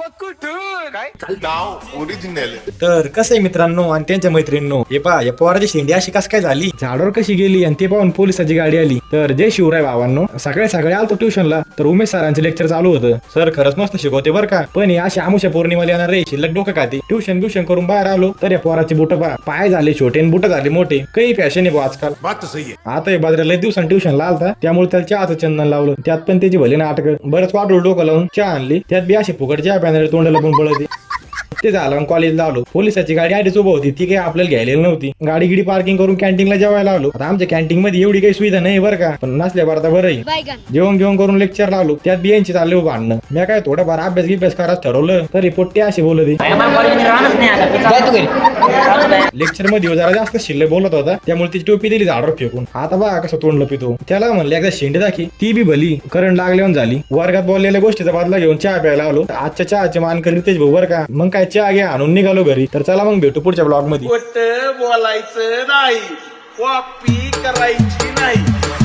कुठून काय नाव ओरिजिनल तर कसं आहे मित्रांनो आणि त्यांच्या मैत्रिणींनो, हे पहा या पोराची शेंडी अशी कस काय झाली, झाडावर कशी गेली आणि ते पाहून पोलिसाची गाडी आली. तर जय शिवराय भावांनो, सकाळी सकाळी आलतो ट्युशनला तर उमेश सरांचे लेक्चर चालू होतं. सर खरंच मस्त शिकवते बरं का, पण हे अशी आमुष्या पौर्णिमेला येणार रे शिल्लक डोकं खाते. ट्युशन करून बाहेर आलो तर या पोराची बुट पहा, पाय झाले छोटे आणि बुट झाले मोठे. काही फॅशन आहे भाऊ आजकाल. बात तो सही है. आता हे बाजऱ्याला लय दिवसांनी ट्युशनला आलता, त्यामुळे त्याला चहाचं चंदन लावलं. त्यात पण त्याची भले नाटक, बरंच वाटून डोकं लावून चहा आणली. त्यात बी अशी फुकट चहा पॅनल तोंडाला पण पळते. ते झालं कॉलेजला आलो, पोलिसाची गाडी आधीच उभं होती, ती काही आपल्याला घ्यायला नव्हती. गाडी गिडी पार्किंग करून कॅन्टीनला जेवायला आलो. आता आमच्या कॅन्टीन मध्ये एवढी काही सुविधा नाही बरं का, पण नसल्या बरं बरं जेवण घेऊन करून लेक्चर लावलो. त्यात बियांची चालले भांडणं. मी काय थोडंफार अभ्यास करायचं ठरवलं तरी पोट्टे असे बोलत. लेक्चर मध्ये जरा जास्त शिल्लक बोलत होता, त्यामुळे तिची टोपी दिली झाडावर फेकून. आता बघा कसं तोंडलं पितो. त्याला म्हणलं एकदा शेंडी दाखी, ती बी भली करंट लागल्यावर झाली. वर्गात बोललेल्या गोष्टीचा बदला घेऊन चहा प्यायला आलो. आजच्या चहाचे मान करीत तेच भाऊ बरं का. मग काय चहा घ्या आणून निघालो घरी. तर चला मग भेटू पुढच्या ब्लॉग मध्ये. खोटं बोलायचं नाही, कॉपी करायची नाही.